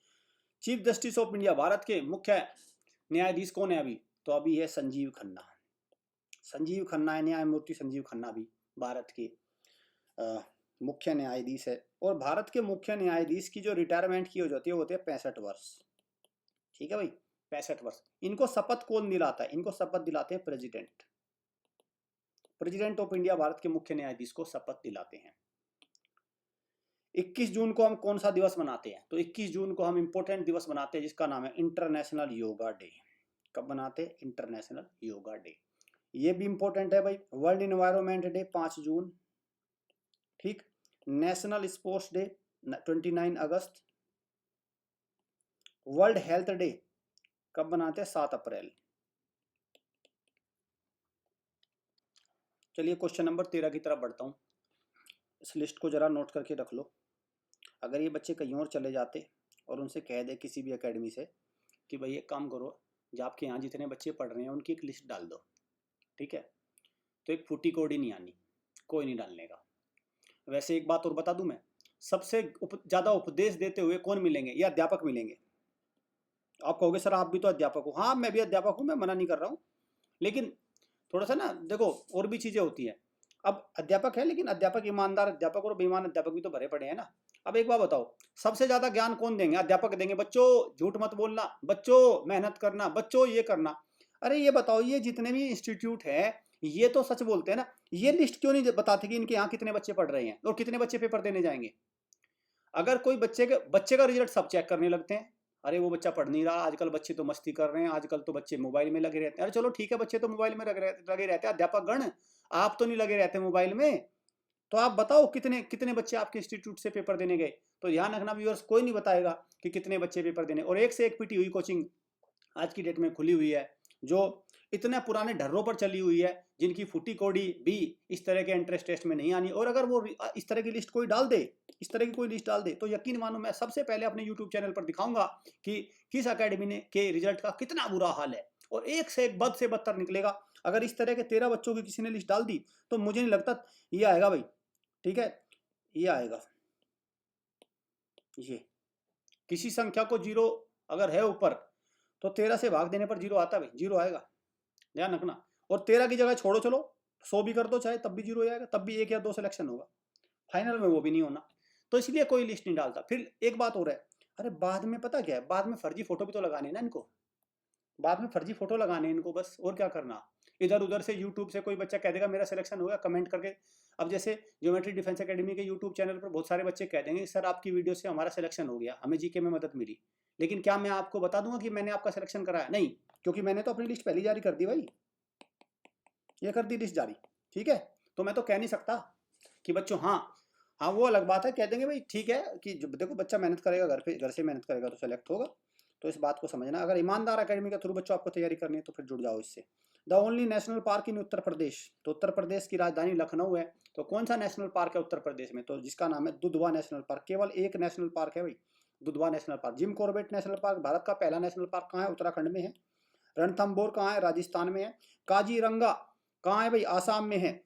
Chief justice of India, Bharat के मुख्य न्यायाधीश कौन है अभी? तो अभी है संजीव खन्ना। संजीव खन्ना है, न्यायमूर्ति संजीव खन्ना भी भारत के मुख्य न्यायाधीश है। और भारत के मुख्य न्यायाधीश की जो रिटायरमेंट की हो जाती है वो होती है 65 वर्ष, ठीक है भाई, 65 वर्ष। इनको शपथ कौन दिलाता है? इनको शपथ दिलाते हैं president. President of India Bharat के मुख्य न्यायाधीश को शपथ दिलाते हैं। 21 जून को हम कौन सा दिवस मनाते हैं? तो 21 जून को हम इंपॉर्टेंट दिवस मनाते हैं जिसका नाम है इंटरनेशनल योगा डे। कब मनाते हैं? International yoga day. ये भी इंपॉर्टेंट है भाई। वर्ल्ड इन्वायरमेंट डे 5 जून, ठीक। नेशनल स्पोर्ट्स डे 29 अगस्त। वर्ल्ड हेल्थ डे कब मनाते हैं? 7 अप्रैल। चलिए, क्वेश्चन नंबर 13 की तरफ बढ़ता हूँ। इस लिस्ट को जरा नोट करके रख लो। अगर ये बच्चे कहीं और चले जाते और उनसे कह दे किसी भी एकेडमी से कि भाई एक काम करो, जो आपके यहाँ जितने बच्चे पढ़ रहे हैं उनकी एक लिस्ट डाल दो, ठीक है। तो एक फूटी कोडी नहीं आनी, कोई नहीं डालने का। वैसे एक बात और बता दूं मैं, सबसे ज़्यादा उपदेश देते हुए कौन मिलेंगे? ये अध्यापक मिलेंगे। आप कहोगे सर आप भी तो अध्यापक हो। हाँ मैं भी अध्यापक हूँ, मैं मना नहीं कर रहा हूँ, लेकिन थोड़ा सा ना देखो और भी चीज़ें होती हैं। अब अध्यापक है, लेकिन अध्यापक ईमानदार अध्यापक और बेईमान अध्यापक भी तो भरे पड़े हैं ना। अब एक बात बताओ, सबसे ज्यादा ज्ञान कौन देंगे? अध्यापक देंगे। बच्चों झूठ मत बोलना, बच्चों मेहनत करना, बच्चों ये करना। अरे ये बताओ, ये जितने भी इंस्टीट्यूट है ये तो सच बोलते हैं ना, ये लिस्ट क्यों नहीं बताते कि इनके यहाँ कितने बच्चे पढ़ रहे हैं और कितने बच्चे पेपर देने जाएंगे? अगर कोई बच्चे का रिजल्ट सब चेक करने लगते हैं, अरे वो बच्चा पढ़ नहीं रहा, आजकल बच्चे तो मस्ती कर रहे हैं, आजकल तो बच्चे मोबाइल में लगे रहते हैं। अरे चलो ठीक है, बच्चे तो मोबाइल में लगे रहते हैं, अध्यापक गण आप तो नहीं लगे रहते मोबाइल में, तो आप बताओ कितने कितने बच्चे आपके इंस्टीट्यूट से पेपर देने गए? तो ध्यान रखना व्यूअर्स, कोई नहीं बताएगा कि कितने बच्चे पेपर देने। और एक से एक पीटी हुई कोचिंग आज की डेट में खुली हुई है, जो इतने पुराने ढर्रों पर चली हुई है, जिनकी फूटी कोडी भी इस तरह के एंट्रेंस टेस्ट में नहीं आनी। और अगर वो इस तरह की लिस्ट कोई डाल दे, इस तरह की कोई लिस्ट डाल दे, तो यकीन मानो मैं सबसे पहले अपने यूट्यूब चैनल पर दिखाऊंगा कि किस अकेडमी ने के रिजल्ट का कितना बुरा हाल है, और एक से एक बद से बदतर निकलेगा। अगर इस तरह के 13 बच्चों की किसी ने लिस्ट डाल दी तो मुझे नहीं लगता ये आएगा भाई, ठीक है, ये आएगा। ये किसी संख्या को जीरो अगर है ऊपर तो 13 से भाग देने पर जीरो आता है भाई, जीरो आएगा, ध्यान रखना। और 13 की जगह छोड़ो, चलो 100 भी कर दो चाहे, तब भी जीरो आएगा, तब भी 1 या 2 सिलेक्शन होगा, फाइनल में वो भी नहीं होना। तो इसलिए कोई लिस्ट नहीं डालता। फिर एक बात और है, अरे बाद में पता क्या है, बाद में फर्जी फोटो भी तो लगाने ना इनको, बाद में फर्जी फोटो लगाने इनको बस, और क्या करना। इधर उधर से यूट्यूब से कोई बच्चा कह देगा मेरा सिलेक्शन हो गया, कमेंट करके। अब जैसे ज्योमेट्री डिफेंस एकेडमी के यूट्यूब चैनल पर बहुत सारे बच्चे कह देंगे सर आपकी वीडियो से हमारा सिलेक्शन हो गया, हमें जीके में मदद मिली। लेकिन क्या मैं आपको बता दूंगा कि मैंने आपका सिलेक्शन कराया? नहीं, क्योंकि मैंने तो अपनी लिस्ट पहले जारी कर दी भाई, ये कर दी लिस्ट जारी, ठीक है। तो मैं तो कह नहीं सकता कि बच्चों हाँ हाँ, वो अलग बात है, कह देंगे भाई ठीक है कि देखो बच्चा मेहनत करेगा, घर से मेहनत करेगा तो सेलेक्ट होगा। तो इस बात को समझना, अगर ईमानदार अकेडमी के थ्रू बच्चों आपको तैयारी करनी है तो फिर जुड़ जाओ इससे। The only national park in Uttar Pradesh, तो उत्तर प्रदेश की राजधानी लखनऊ है, तो कौन सा नेशनल पार्क है उत्तर प्रदेश में? तो जिसका नाम है दुधवा नेशनल पार्क। केवल एक नेशनल पार्क है भाई, Dudhwa national park. Jim Corbett national park Bharat का पहला नेशनल पार्क कहाँ है? उत्तराखंड में है। रणथंभौर कहाँ है? राजस्थान में है। काजीरंगा कहाँ है भाई? आसाम में है।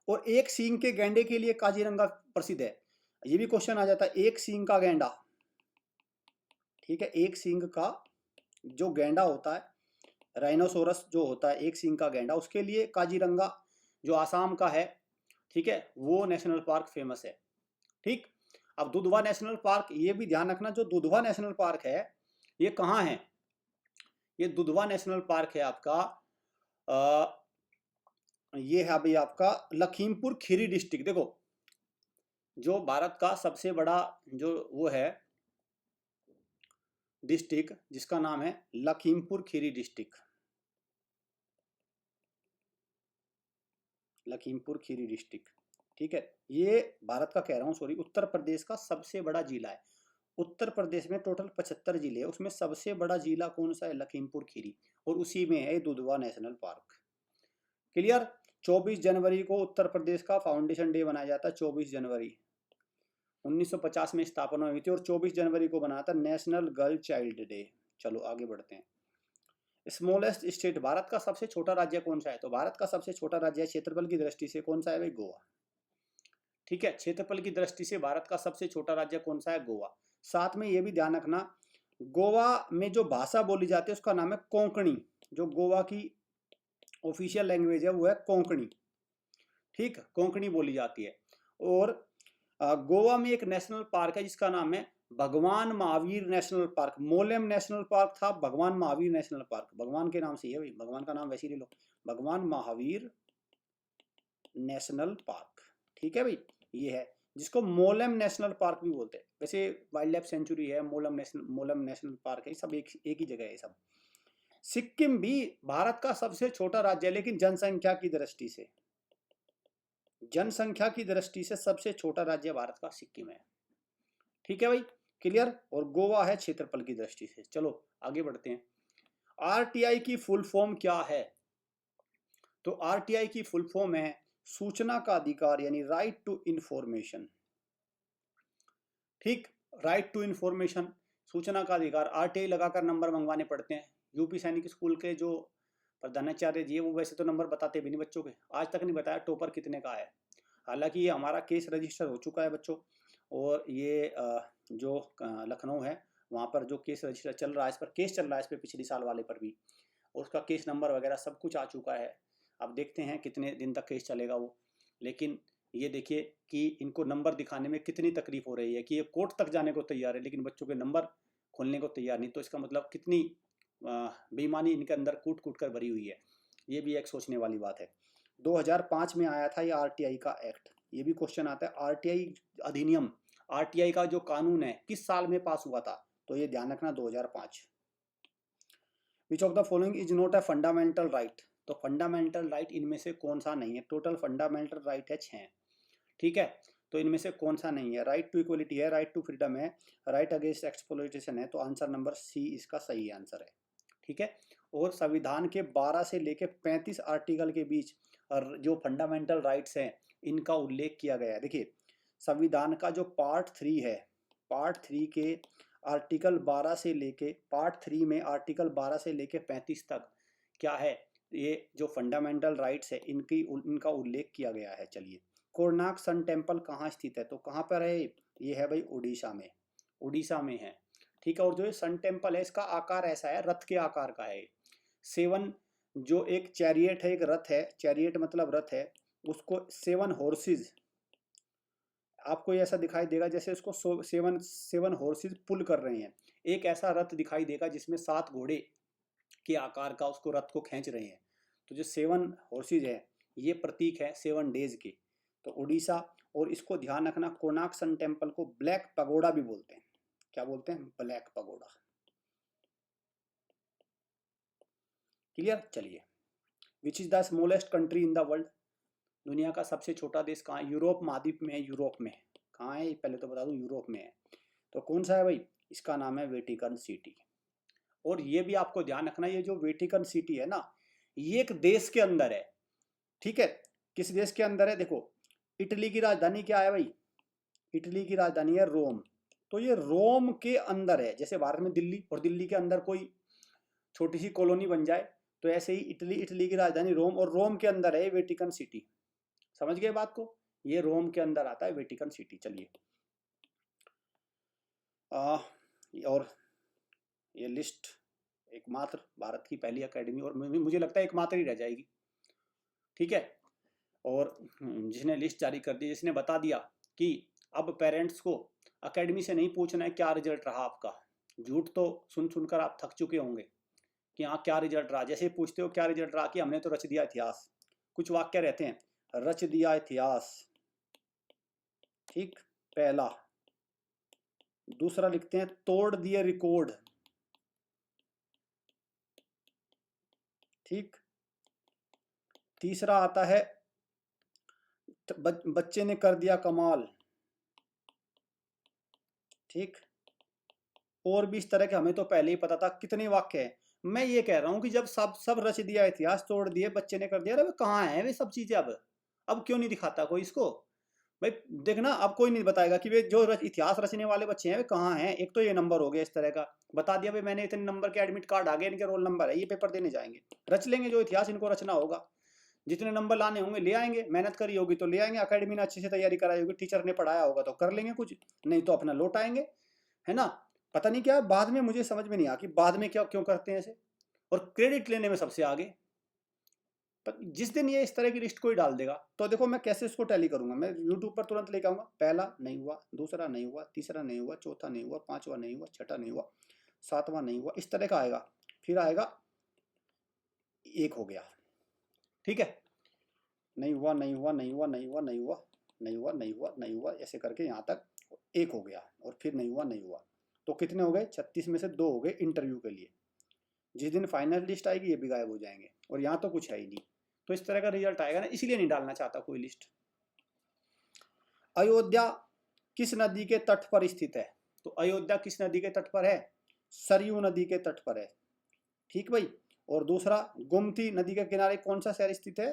और एक सींग के गैंडे के लिए काजीरंगा प्रसिद्ध है। ये भी क्वेश्चन आ जाता है, एक सींग का गैंडा, ठीक है, एक सींग का जो गैंडा होता है, राइनोसोरस जो होता है, एक सींग का गैंडा, उसके लिए काजीरंगा जो आसाम का है, ठीक है, वो नेशनल पार्क फेमस है। ठीक, अब दुधवा नेशनल पार्क, ये भी ध्यान रखना, जो दुधवा नेशनल पार्क है ये कहाँ है? ये दुधवा नेशनल पार्क है आपका ये है अभी आपका लखीमपुर खीरी डिस्ट्रिक्ट। देखो जो भारत का सबसे बड़ा जो वो है डिस्ट्रिक्ट, जिसका नाम है लखीमपुर खीरी डिस्ट्रिक्ट, लखीमपुर खीरी डिस्ट्रिक्ट, ठीक है। ये भारत का कह रहा हूँ, सॉरी, उत्तर प्रदेश का सबसे बड़ा जिला है। उत्तर प्रदेश में टोटल 75 जिले हैं, उसमें सबसे बड़ा जिला कौन सा है? लखीमपुर खीरी, और उसी में है दुधवा नेशनल पार्क। क्लियर? 24 जनवरी को उत्तर प्रदेश का फाउंडेशन डे मनाया जाता है। 24 जनवरी 1950 में स्थापना हुई थी, और 24 जनवरी को बनाया था नेशनल गर्ल चाइल्ड डे। चलो आगे बढ़ते हैं। स्मॉलेस्ट स्टेट, भारत का सबसे छोटा राज्य कौन सा है? तो भारत का सबसे छोटा राज्य क्षेत्रफल की दृष्टि से कौन सा है भाई? गोवा। ठीक है, क्षेत्रफल की दृष्टि से भारत का सबसे छोटा राज्य कौन सा है? गोवा। साथ में ये भी ध्यान रखना, गोवा में जो भाषा बोली जाती है उसका नाम है कोंकणी। जो गोवा की ऑफिशियल लैंग्वेज है वो है कोंकणी, ठीक, कोंकणी बोली जाती है। और गोवा में एक नेशनल पार्क है जिसका नाम है भगवान Mahavir national park. Mollem national park था, भगवान महावीर नेशनल पार्क, भगवान के नाम से ही है भाई, भगवान का नाम वैसे ही ले लो, भगवान महावीर नेशनल पार्क, ठीक है भाई, ये है जिसको मोलेम नेशनल पार्क भी बोलते हैं। वैसे वाइल्ड लाइफ सेंचुरी है, मोलेम नेशनल पार्क है, सब एक ही जगह है सब। सिक्किम भी भारत का सबसे छोटा राज्य है, लेकिन जनसंख्या की दृष्टि से, जनसंख्या की दृष्टि से सबसे छोटा राज्य भारत का सिक्किम है, ठीक है भाई, क्लियर। और गोवा है क्षेत्रफल की दृष्टि से। चलो आगे बढ़ते हैं। आरटीआई की फुल फॉर्म क्या है? तो आरटीआई की फुल फॉर्म है सूचना का अधिकार, यानी राइट टू इंफॉर्मेशन, ठीक, राइट टू इंफॉर्मेशन। सूचना का अधिकार, आरटीआई लगाकर नंबर मंगवाने पड़ते हैं। यूपी सैनिक स्कूल के जो प्रधानाचार्य जी है वो वैसे तो नंबर बताते भी नहीं बच्चों के, आज तक नहीं बताया टॉपर कितने का है। हालांकि ये हमारा केस रजिस्टर हो चुका है बच्चों, और ये जो लखनऊ है वहाँ पर जो केस रजिस्टर चल रहा है, इस पर केस चल रहा है, इस पर पिछले साल वाले पर भी, और उसका केस नंबर वगैरह सब कुछ आ चुका है। अब देखते हैं कितने दिन तक केस चलेगा वो। लेकिन ये देखिए कि इनको नंबर दिखाने में कितनी तकलीफ हो रही है कि ये कोर्ट तक जाने को तैयार है लेकिन बच्चों के नंबर खोलने को तैयार नहीं। तो इसका मतलब कितनी बेईमानी इनके अंदर कूट कूट कर भरी हुई है, ये भी एक सोचने वाली बात है। 2005 में आया था ये आरटीआई का एक्ट। ये भी क्वेश्चन आता है आरटीआई अधिनियम, आरटीआई का जो कानून है किस साल में पास हुआ था, तो ये ध्यान रखना 2005। Which of the following is not a fundamental right, तो फंडामेंटल राइट इनमें से कौन सा नहीं है। टोटल फंडामेंटल राइट है 6, ठीक है, तो इनमें से कौन सा नहीं है। राइट टू इक्वलिटी है, राइट टू फ्रीडम है, राइट अगेंस्ट एक्सप्लॉइटेशन है, तो आंसर नंबर सी इसका सही आंसर है, ठीक है। और संविधान के 12 से लेकर 35 आर्टिकल के बीच जो फंडामेंटल राइट्स हैं इनका उल्लेख किया गया है। देखिए संविधान का जो पार्ट 3 है, पार्ट 3 के आर्टिकल 12 से लेके, पार्ट 3 में आर्टिकल 12 से लेके 35 तक क्या है, ये जो फंडामेंटल राइट्स है इनका उल्लेख किया गया है। चलिए कोणार्क सन टेम्पल कहाँ स्थित है, तो कहाँ पर है ये है भाई उड़ीसा में, उड़ीसा में है, ठीक है। और जो ये सन टेम्पल है इसका आकार ऐसा है, रथ के आकार का है। 7 जो एक चैरियट है, एक रथ है, चैरियट मतलब रथ है, उसको 7 हॉर्सेज, आपको ऐसा दिखाई देगा जैसे उसको 7 हॉर्सेज पुल कर रहे हैं। एक ऐसा रथ दिखाई देगा जिसमें 7 घोड़े के आकार का उसको रथ को खींच रहे हैं। तो जो 7 हॉर्सेज है ये प्रतीक है 7 डेज के। तो उड़ीसा, और इसको ध्यान रखना कोणार्क सन टेम्पल को ब्लैक पगोडा भी बोलते हैं। क्या बोलते हैं, ब्लैक पगोडा, क्लियर। चलिए which is the smallest country in the world, दुनिया का सबसे छोटा देश कहाँ है, यूरोप महाद्वीप में है, यूरोप में कहाँ है पहले तो बता दूं, यूरोप में है। तो कौन सा है भाई, इसका नाम है वेटिकन सिटी। और ये भी आपको ध्यान रखना ये जो वेटिकन सिटी है ना ये एक देश के अंदर है, ठीक है। किस देश के अंदर है, देखो इटली की राजधानी क्या है भाई, इटली की राजधानी है रोम, तो ये रोम के अंदर है। जैसे भारत में दिल्ली, और दिल्ली के अंदर कोई छोटी सी कॉलोनी बन जाए, तो ऐसे ही इटली, इटली की राजधानी रोम, और रोम के अंदर है वेटिकन सिटी। समझ गए बात को, ये रोम के अंदर आता है वेटिकन सिटी। चलिए और ये लिस्ट एकमात्र भारत की पहली एकेडमी, और मुझे लगता है एकमात्र ही रह जाएगी, ठीक है। और जिसने लिस्ट जारी कर दी, जिसने बता दिया कि अब पेरेंट्स को एकेडमी से नहीं पूछना है क्या रिजल्ट रहा आपका, झूठ तो सुन सुनकर आप थक चुके होंगे कि हाँ क्या रिजल्ट रहा। जैसे पूछते हो क्या रिजल्ट रहा, कि हमने तो रच दिया इतिहास, कुछ वाक्य रहते हैं, रच दिया इतिहास, ठीक, पहला। दूसरा लिखते हैं तोड़ दिए रिकॉर्ड, ठीक। तीसरा आता है बच्चे ने कर दिया कमाल, ठीक। और भी इस तरह के हमें तो पहले ही पता था, कितने वाक्य हैं। मैं ये कह रहा हूं कि जब सब रच दिया इतिहास, तोड़ दिए, बच्चे ने कर दिया, अरे कहाँ है वे सब चीजें, अब क्यों नहीं दिखाता कोई इसको भाई। देखना अब कोई नहीं बताएगा कि वे जो इतिहास रचने वाले बच्चे हैं वे कहाँ हैं। एक तो ये नंबर हो गया इस तरह का, बता दिया भाई मैंने इतने नंबर के एडमिट कार्ड आ गए, इनके रोल नंबर है, ये पेपर देने जाएंगे, रच लेंगे जो इतिहास इनको रचना होगा। जितने नंबर लाने होंगे ले आएंगे, मेहनत करी होगी तो ले आएंगे, अकेडमी ने अच्छे से तैयारी कराई होगी, टीचर ने पढ़ाया होगा तो कर लेंगे कुछ, नहीं तो अपना लौट आएंगे, है ना। पता नहीं क्या बाद में, मुझे समझ में नहीं आ कि बाद में क्या क्यों करते हैं ऐसे, और क्रेडिट लेने में सबसे आगे। जिस दिन ये इस तरह की लिस्ट को ही डाल देगा तो देखो मैं कैसे इसको टैली करूंगा, मैं यूट्यूब पर तुरंत लेके आऊंगा, पहला नहीं हुआ, दूसरा नहीं हुआ, तीसरा नहीं हुआ, चौथा नहीं हुआ, पांचवा नहीं हुआ, छठा नहीं हुआ, सातवां नहीं हुआ, इस तरह का आएगा। फिर आएगा एक हो गया, ठीक है, नहीं हुआ, नहीं हुआ, नहीं हुआ, नहीं हुआ, नहीं हुआ, नहीं हुआ, नहीं हुआ, नहीं हुआ, ऐसे करके यहाँ तक एक हो गया, और फिर नहीं हुआ, नहीं हुआ, तो कितने हो गए, 36 में से 2 हो गए इंटरव्यू के लिए। जिस दिन फाइनल लिस्ट आएगी ये भी गायब हो जाएंगे, और यहाँ तो कुछ है ही नहीं। तो इस तरह का रिजल्ट आएगा ना, इसलिए नहीं डालना चाहता कोई लिस्ट। अयोध्या किस नदी के तट पर स्थित है, तो अयोध्या किस नदी के तट पर है, सरयू नदी के तट पर है, ठीक भाई। और दूसरा गोमती नदी के किनारे कौन सा शहर स्थित है,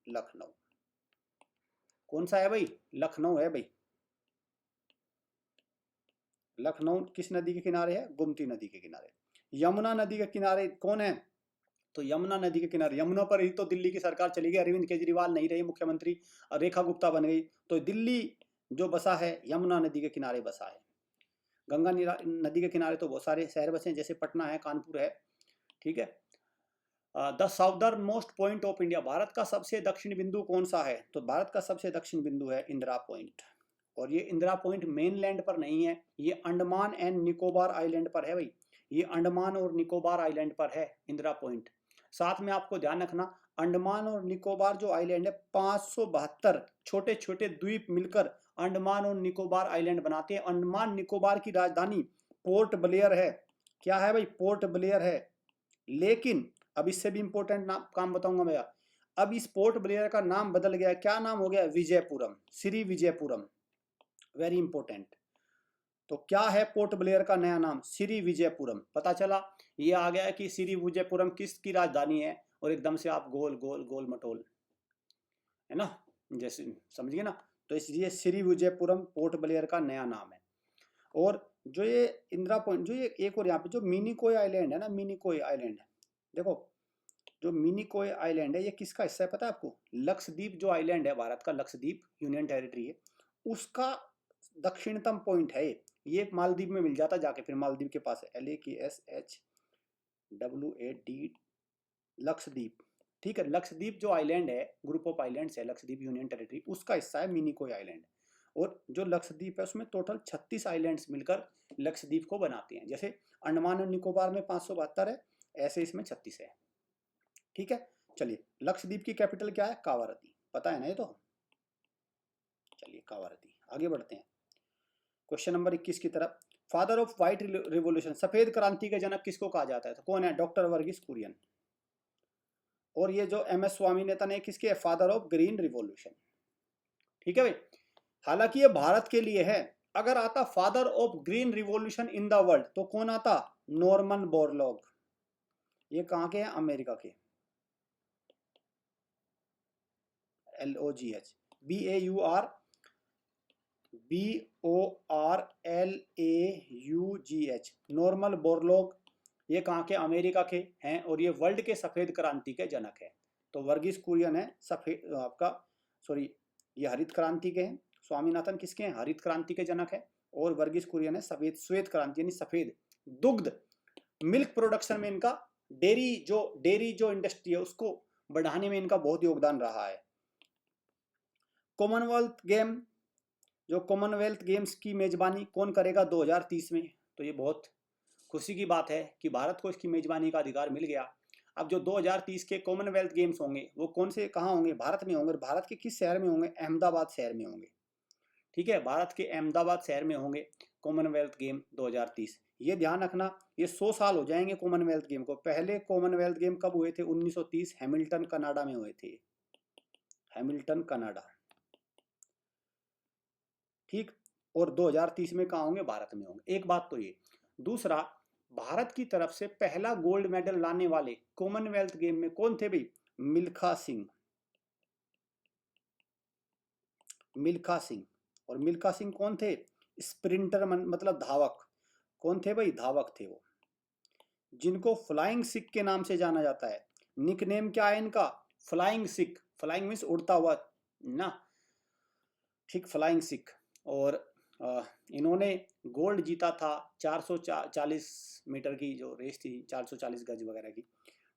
लखनऊ। कौन सा है भाई, लखनऊ है भाई। लखनऊ किस नदी के किनारे है? गोमती नदी के किनारे। यमुना नदी के किनारे कौन है? तो यमुना नदी के किनारे, यमुना पर ही तो दिल्ली की सरकार चली गई, अरविंद केजरीवाल नहीं रही मुख्यमंत्री, रेखा गुप्ता बन गई। तो दिल्ली जो बसा है यमुना नदी के किनारे बसा है। गंगा नदी के किनारे तो बहुत सारे शहर बसे हैं, जैसे पटना है, कानपुर है, ठीक है। The southern most point of India, Bharat का सबसे दक्षिण बिंदु कौन सा है? तो भारत का सबसे दक्षिण बिंदु है इंदिरा पॉइंट। और ये इंदिरा पॉइंट मेनलैंड पर नहीं है, ये अंडमान एंड निकोबार आइलैंड पर है भाई, ये अंडमान और निकोबार आइलैंड पर है इंदिरा पॉइंट। साथ में आपको ध्यान रखना, अंडमान और निकोबार जो आइलैंड है 572 छोटे छोटे द्वीप मिलकर अंडमान और निकोबार आइलैंड बनाते हैं। अंडमान निकोबार की राजधानी पोर्ट ब्लेयर है। क्या है भाई? पोर्ट ब्लेयर है। लेकिन अब इससे भी इंपॉर्टेंट काम बताऊंगा भैया, अब इस पोर्ट ब्लेयर का नाम बदल गया। क्या नाम हो गया? विजयपुरम, श्री विजयपुरम। Very important. तो क्या है पोर्ट ब्लेयर का नया नाम? श्री विजयपुरम। पता चला, ये आ गया कि श्री विजयपुरम किसकी राजधानी है, और एकदम से आप गोल गोल गोल मटोल, है ना, जैसे समझिए ना। तो इसलिए श्री विजयपुरम पोर्ट ब्लेयर का नया नाम है। और जो ये इंदिरा पॉइंट, जो ये एक और यहाँ पे जो मिनिकोय आइलैंड है ना, मिनिकोय आइलैंड, देखो जो मिनिकोय आइलैंड है ये किसका हिस्सा है पता है आपको? लक्षद्वीप जो आइलैंड है भारत का, लक्षद्वीप यूनियन टेरिटरी है, उसका दक्षिणतम पॉइंट है ये। मालदीव में मिल जाता जाके, फिर मालदीव के पास है, LAKSHWAD, लक्षद्वीप, ठीक है। लक्षद्वीप जो आइलैंड है, ग्रुप ऑफ आइलैंड्स है लक्षद्वीप यूनियन टेरिटरी, उसका हिस्सा है मिनिकोय आइलैंड। और जो लक्षद्वीप है उसमें टोटल 36 आइलैंड्स मिलकर लक्षद्वीप को बनाते हैं। जैसे अंडमान और निकोबार में 572 है, ऐसे इसमें 36 है, ठीक है। चलिए, लक्षद्वीप की कैपिटल क्या है? कावारती, पता है ना ये तो। चलिए कावारती, आगे बढ़ते हैं क्वेश्चन नंबर 21 की तरफ। फादर ऑफ व्हाइट रिवॉल्यूशन, सफेद क्रांति के जनक किसको कहा जाता है? तो कौन है? डॉक्टर वर्गीस कुरियन। और ये जो MS स्वामीनाथन है किसके? फादर ऑफ ग्रीन रिवॉल्यूशन, ठीक है भाई। हालांकि ये भारत के लिए है। अगर आता father of green revolution in the world तो कौन आता? Norman Borlaug. ये कहां के हैं? अमेरिका के। LOGH, BORLAUGH, Norman Borlaug. ये कहाँ के? अमेरिका के हैं। और ये वर्ल्ड के सफेद क्रांति के जनक है। तो वर्गीस कुरियन है सफेद आपका, सॉरी ये हरित क्रांति के हैं। स्वामीनाथन किसके हैं? हरित क्रांति के जनक है। और वर्गीस कुरियन है सफेद श्वेत क्रांति, यानी सफेद दुग्ध मिल्क प्रोडक्शन में इनका, डेयरी जो इंडस्ट्री है उसको बढ़ाने में इनका बहुत योगदान रहा है। कॉमनवेल्थ गेम, जो कॉमनवेल्थ गेम्स की मेजबानी कौन करेगा 2030 में? तो ये बहुत खुशी की बात है कि भारत को इसकी मेजबानी का अधिकार मिल गया। अब जो 2030 के कॉमनवेल्थ गेम्स होंगे वो कौन से, कहाँ होंगे? भारत में होंगे। भारत के किस शहर में होंगे? अहमदाबाद शहर में होंगे, ठीक है। भारत के अहमदाबाद शहर में होंगे कॉमनवेल्थ गेम 2030। ये ध्यान रखना, ये 100 साल हो जाएंगे कॉमनवेल्थ गेम को। पहले कॉमनवेल्थ गेम कब हुए थे? 1930 हैमिल्टन कनाडा में हुए थे, हैमिल्टन कनाडा, ठीक। और 2030 में कहाँ होंगे? भारत में होंगे। एक बात तो ये। दूसरा, भारत की तरफ से पहला गोल्ड मेडल लाने वाले कॉमनवेल्थ गेम में कौन थे भाई? मिल्खा सिंह, मिल्खा सिंह। और मिल्खा सिंह कौन थे? स्प्रिंटर, मतलब धावक। कौन थे भाई? धावक थे वो, जिनको फ्लाइंग सिख के नाम से जाना जाता है। निकनेम क्या है इनका? फ्लाइंग सिख। फ्लाइंग मीन्स उड़ता हुआ ना, ठीक, फ्लाइंग सिख। और इन्होंने गोल्ड जीता था 440 मीटर की जो रेस थी, 440 गज वगैरह की,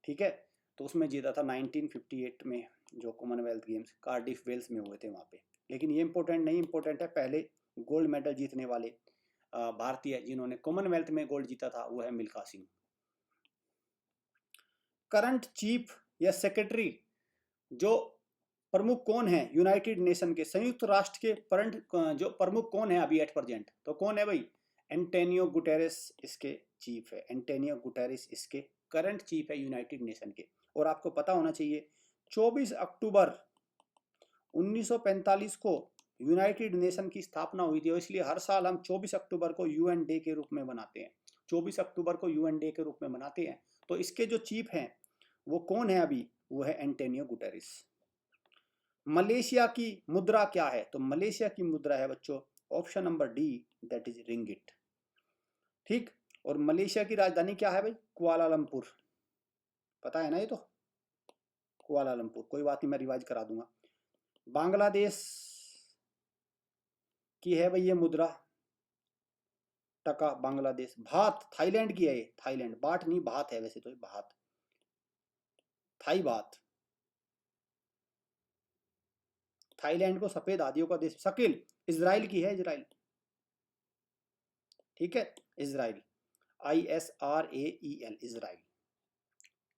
ठीक है। तो उसमें जीता था 1958 में, जो कॉमनवेल्थ गेम्स कार्डिफ वेल्स में हुए थे वहाँ पे। लेकिन ये इंपॉर्टेंट नहीं, इंपॉर्टेंट है पहले गोल्ड मेडल जीतने वाले भारतीय जिन्होंने कॉमनवेल्थ में गोल्ड जीता था वो है मिल्खा सिंह। करंट चीफ या सेक्रेटरी, जो प्रमुख कौन है यूनाइटेड नेशन के, संयुक्त राष्ट्र के जो प्रमुख कौन है अभी एट प्रेजेंट? तो कौन है भाई? एंटोनियो गुटेरेस इसके चीफ है। एंटोनियो गुटेरेस इसके करंट चीफ है यूनाइटेड नेशन के। और आपको पता होना चाहिए 24 अक्टूबर 1945 को यूनाइटेड नेशन की स्थापना हुई थी, और इसलिए हर साल हम 24 अक्टूबर को UN डे के रूप में मनाते हैं। 24 अक्टूबर को UN डे के रूप में मनाते हैं। तो इसके जो चीफ हैं वो कौन है अभी? वो है एंटोनियो गुटेरेस। मलेशिया की मुद्रा क्या है? तो मलेशिया की मुद्रा है बच्चों option number D, that is ringgit. ठीक। और मलेशिया की राजधानी क्या है भाई? कुआलालंपुर, पता है ना ये तो, कुआलालंपुर। कोई बात नहीं, मैं रिवाइज करा दूंगा। बांग्लादेश की है भाई ये मुद्रा टका, बांग्लादेश। भात थाईलैंड की है ये, थाईलैंड, बाट नहीं भात है वैसे तो, भात, थाई बात। थाईलैंड को सफेद आदियों का देश। शकील इजराइल की है, इजराइल, ठीक है, इजराइल, ISRAEL, इजराइल।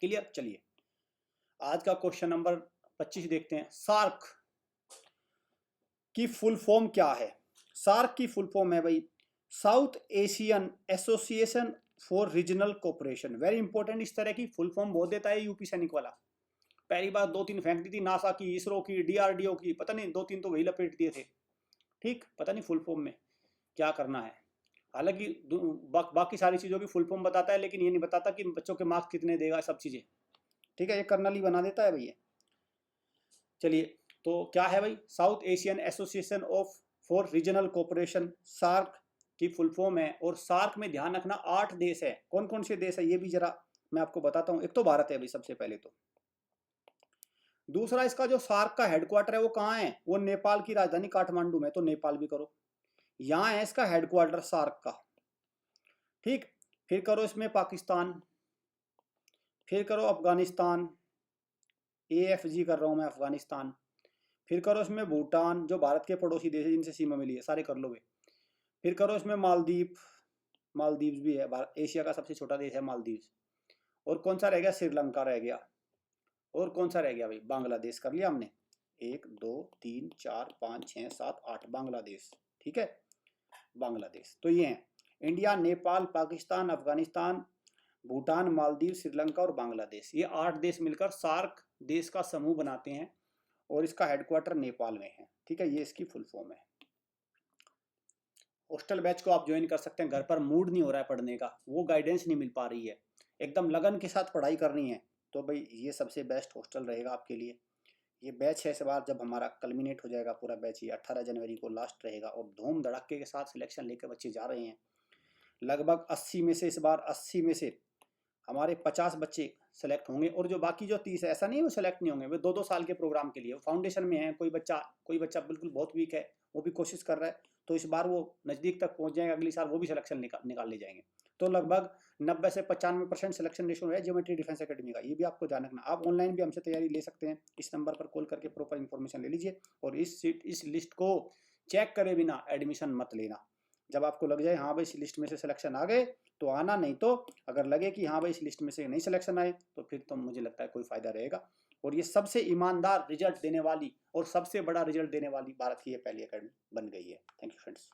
क्लियर। चलिए आज का क्वेश्चन नंबर 25 देखते हैं। सार्क की फुल फॉर्म क्या है? सार्क की फुल फॉर्म है भाई South Asian association for regional cooperation. Very important, इस तरह की फुल फॉर्म बहुत देता है यूपी सैनिक वाला। पहली बार 2-3 फेंक दी थी, नासा की, इसरो की, DRDO की, पता नहीं 2-3 तो वही लपेट दिए थे। ठीक, पता नहीं फुल फॉर्म में क्या करना है। हालांकि बाकी सारी चीज़ों की फुल फॉर्म बताता है, लेकिन ये नहीं बताता कि बच्चों के मार्क्स कितने देगा, सब चीज़ें। ठीक है, ये कर्नल ही बना देता है भैया। चलिए, तो क्या है भाई? South Asian association of for regional cooperation, SAARC की फुल फॉर्म है। और सार्क में ध्यान रखना 8 देश है। कौन कौन से देश है ये भी जरा मैं आपको बताता हूँ। एक तो भारत है भाई सबसे पहले तो। दूसरा, इसका जो सार्क का हेडक्वार्टर है वो कहाँ है? वो नेपाल की राजधानी काठमांडू में, तो नेपाल भी करो। यहाँ है इसका हेडक्वार्टर सार्क का। ठीक, फिर करो इसमें पाकिस्तान, फिर करो अफगानिस्तान, AFG कर रहा हूँ मैं, अफगानिस्तान। फिर करो इसमें भूटान, जो भारत के पड़ोसी देश है जिनसे सीमा मिली है, सारे कर लो वे। फिर करो इसमें मालदीव, मालदीव्स भी है, एशिया का सबसे छोटा देश है मालदीव्स। और कौन सा रह गया? श्रीलंका रह गया। और कौन सा रह गया भाई? बांग्लादेश कर लिया हमने। 1 2 3 4 5 6 7 8, बांग्लादेश। ठीक है, बांग्लादेश। तो ये हैं इंडिया, नेपाल, पाकिस्तान, अफगानिस्तान, भूटान, मालदीव, श्रीलंका और बांग्लादेश। ये 8 देश मिलकर सार्क देश का समूह बनाते हैं और इसका हेडक्वार्टर नेपाल में है। ठीक है, ये इसकी फुल फॉर्म है। हॉस्टल बैच को आप ज्वाइन कर सकते हैं। घर पर मूड नहीं हो रहा है पढ़ने का, वो गाइडेंस नहीं मिल पा रही है, एकदम लगन के साथ पढ़ाई करनी है, तो भाई ये सबसे बेस्ट हॉस्टल रहेगा आपके लिए। ये बैच है इस बार, जब हमारा कल्मिनेट हो जाएगा पूरा बैच, ये 18 जनवरी को लास्ट रहेगा और धूम धड़ाके के साथ सिलेक्शन लेकर बच्चे जा रहे हैं। लगभग 80 में से, इस बार 80 में से हमारे 50 बच्चे सेलेक्ट होंगे। और जो बाकी जो 30 है, ऐसा नहीं वो सेलेक्ट नहीं होंगे, वो 2-2 साल के प्रोग्राम के लिए, वो फाउंडेशन में है। कोई बच्चा बिल्कुल बहुत वीक है, वो भी कोशिश कर रहा है, तो इस बार वो नज़दीक तक पहुंच जाएगा, अगली साल वो भी सिलेक्शन निकाल ले जाएंगे। तो लगभग 90 से 95% सिलेक्शन रेशो है ज्योमेट्री डिफेंस एकेडमी का, ये भी आपको ध्यान रखना। आप ऑनलाइन भी हमसे तैयारी ले सकते हैं, इस नंबर पर कॉल करके प्रॉपर इन्फॉर्मेशन ले लीजिए। और इस लिस्ट को चेक करे बिना एडमिशन मत लेना। जब आपको लग जाए हाँ भाई इस लिस्ट में से सिलेक्शन आ गए तो आना, नहीं तो अगर लगे कि हाँ भाई इस लिस्ट में से नहीं सिलेक्शन आए तो फिर तो मुझे लगता है कोई फायदा रहेगा। और ये सबसे ईमानदार रिजल्ट देने वाली और सबसे बड़ा रिजल्ट देने वाली भारत की ये पहली एकेडमी बन गई है। Thank you friends.